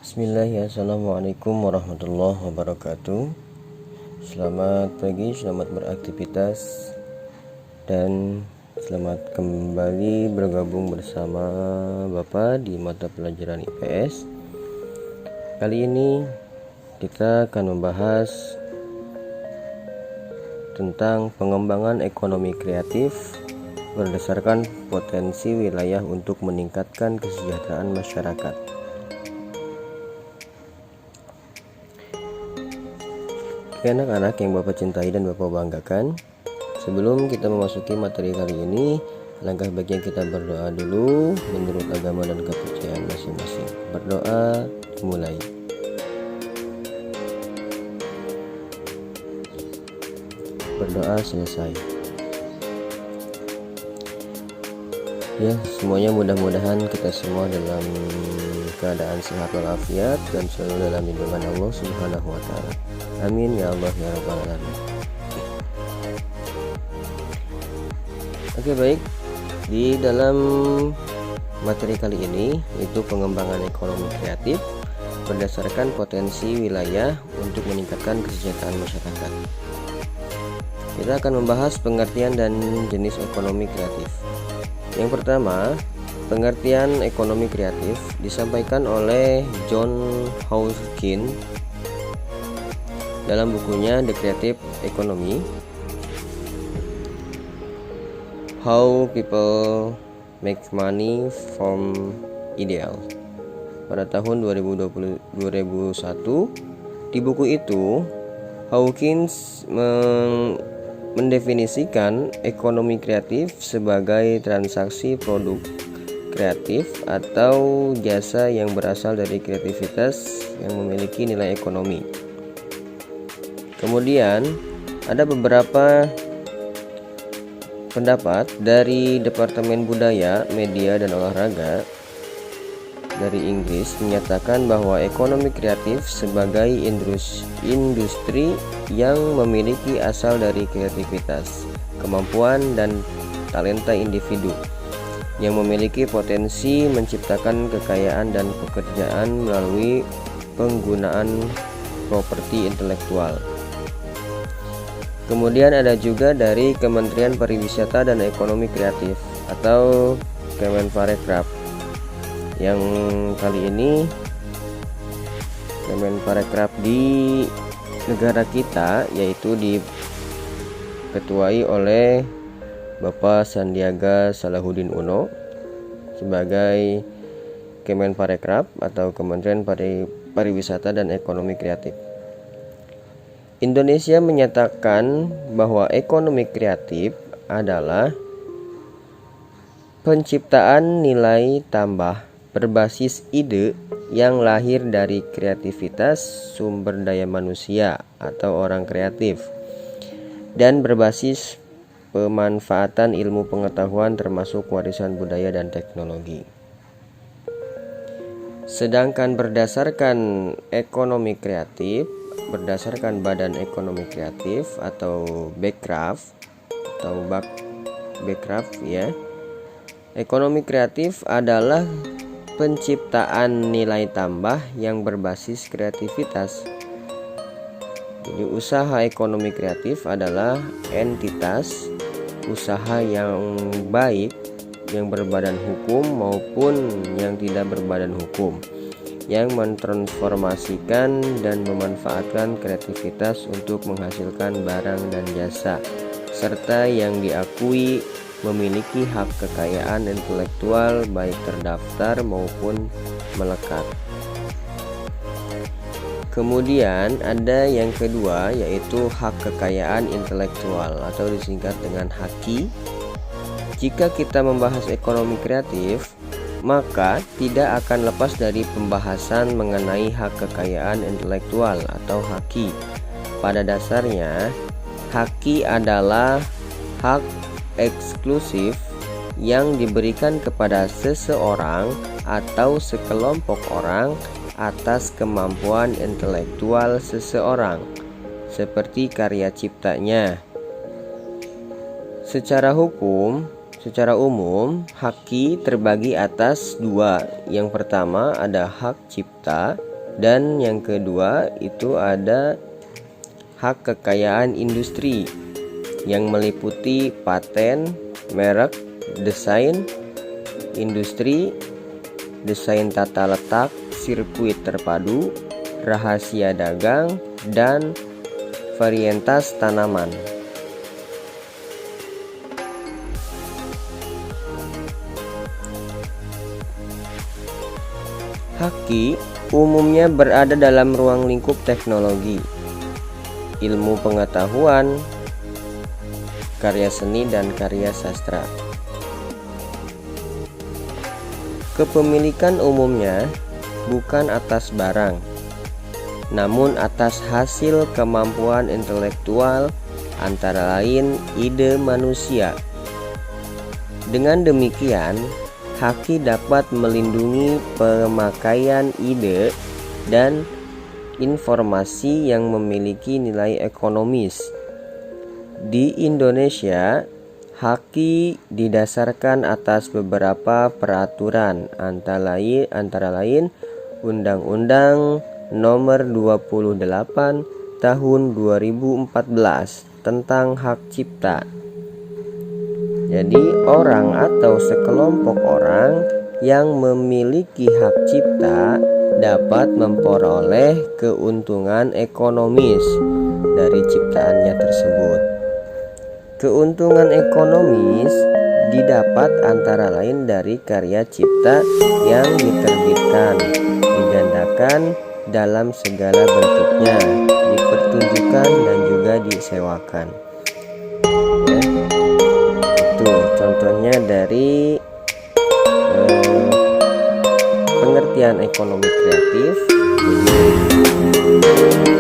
Bismillahirrahmanirrahim. Assalamualaikum warahmatullahi wabarakatuh. Selamat pagi, selamat beraktivitas, dan selamat kembali bergabung bersama Bapak di mata pelajaran IPS. Kali ini kita akan membahas tentang pengembangan ekonomi kreatif berdasarkan potensi wilayah untuk meningkatkan kesejahteraan masyarakat. Anak-anak yang Bapak cintai dan Bapak banggakan, sebelum kita memasuki materi kali ini, alangkah baiknya kita berdoa dulu menurut agama dan kepercayaan masing-masing. Berdoa mulai. Berdoa selesai. Ya, semuanya mudah-mudahan kita semua dalam keadaan sehat walafiat dan selalu dalam lindungan Allah Subhanahu wa taala. Amin ya Allah ya rabbal alamin. Oke, baik. Di dalam materi kali ini yaitu pengembangan ekonomi kreatif berdasarkan potensi wilayah untuk meningkatkan kesejahteraan masyarakat. Kita akan membahas pengertian dan jenis ekonomi kreatif. Yang pertama, pengertian ekonomi kreatif disampaikan oleh John Hawkins dalam bukunya The Creative Economy, How People Make Money from Ideal, pada tahun 2021. Di buku itu, Hawkins mendefinisikan ekonomi kreatif sebagai transaksi produk kreatif atau jasa yang berasal dari kreativitas yang memiliki nilai ekonomi. Kemudian ada beberapa pendapat dari Departemen Budaya, Media, dan Olahraga dari Inggris menyatakan bahwa ekonomi kreatif sebagai industri yang memiliki asal dari kreativitas, kemampuan, dan talenta individu yang memiliki potensi menciptakan kekayaan dan pekerjaan melalui penggunaan properti intelektual. Kemudian ada juga dari Kementerian Pariwisata dan Ekonomi Kreatif atau Kemenparekraf. Yang kali ini Kemenparekraf di negara kita yaitu diketuai oleh Bapak Sandiaga Salahuddin Uno sebagai Kemenparekraf atau Kementerian Pariwisata dan Ekonomi Kreatif. Indonesia menyatakan bahwa ekonomi kreatif adalah penciptaan nilai tambah berbasis ide yang lahir dari kreativitas sumber daya manusia atau orang kreatif dan berbasis pemanfaatan ilmu pengetahuan termasuk warisan budaya dan teknologi. Sedangkan berdasarkan ekonomi kreatif, berdasarkan Badan Ekonomi Kreatif atau Bekraf ya. Ekonomi kreatif adalah penciptaan nilai tambah yang berbasis kreativitas. Jadi usaha ekonomi kreatif adalah entitas usaha yang baik yang berbadan hukum maupun yang tidak berbadan hukum yang mentransformasikan dan memanfaatkan kreativitas untuk menghasilkan barang dan jasa, serta yang diakui memiliki hak kekayaan intelektual baik terdaftar maupun melekat. Kemudian ada yang kedua yaitu hak kekayaan intelektual atau disingkat dengan HAKI. Jika kita membahas ekonomi kreatif, maka tidak akan lepas dari pembahasan mengenai hak kekayaan intelektual atau HAKI. Pada dasarnya, HAKI adalah hak eksklusif yang diberikan kepada seseorang atau sekelompok orang atas kemampuan intelektual seseorang, seperti karya ciptanya. Secara umum, HAKI terbagi atas dua. Yang pertama ada hak cipta Dan yang kedua itu ada hak kekayaan industri yang meliputi paten, merek, desain industri, desain tata letak, sirkuit terpadu, rahasia dagang, dan varietas tanaman. Haki umumnya berada dalam ruang lingkup teknologi, ilmu pengetahuan, karya seni, dan karya sastra. Kepemilikan umumnya bukan atas barang, namun atas hasil kemampuan intelektual, antara lain ide manusia. Dengan demikian, haki dapat melindungi pemakaian ide dan informasi yang memiliki nilai ekonomis. Di Indonesia, haki didasarkan atas beberapa peraturan, antara lain Undang-Undang Nomor 28 Tahun 2014 tentang hak cipta. Jadi orang atau sekelompok orang yang memiliki hak cipta dapat memperoleh keuntungan ekonomis dari ciptaannya tersebut. Keuntungan ekonomis didapat antara lain dari karya cipta yang diterbitkan, digandakan dalam segala bentuknya, dipertunjukkan dan juga disewakan. Ya. Itu contohnya dari pengertian ekonomi kreatif.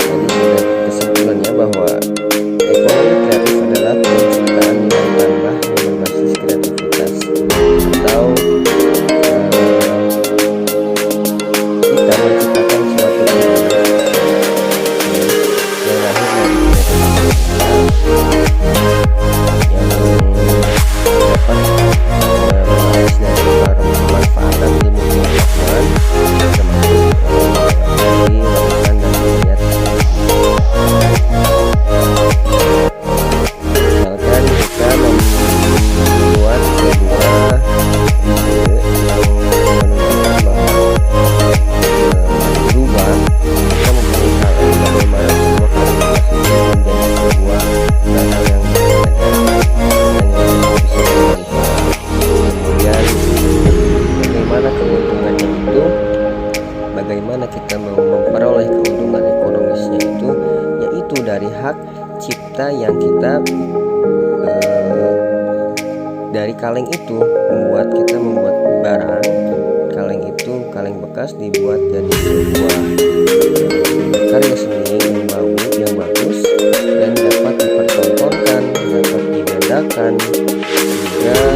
Jadi kesimpulannya bahwa ekonomi kreatif adalah penciptaan nilai tambah yang berbasis kreativitas, atau kita menciptakan suatu ide yang lahir dari kreativitas yang dapat berbasis dari pemanfaatan ilmu pengetahuan, termasuk dari wawasan dan melihat. Misalkan kita membuat sebuah ide yang menunjukkan bahwa berubah, kita memperlihatkan bagaimana sebuah kalibrasi menjadi sebuah barang yang kemudian bagaimana keuntungannya itu, bagaimana kita memperoleh keuntungan ekonomisnya itu, yaitu dari hak cipta yang kita dari kaleng itu kita membuat barang. Kaleng itu, kaleng bekas dibuat jadi sebuah karya seni yang bagus dan dapat dipertontonkan, dapat digandakan, juga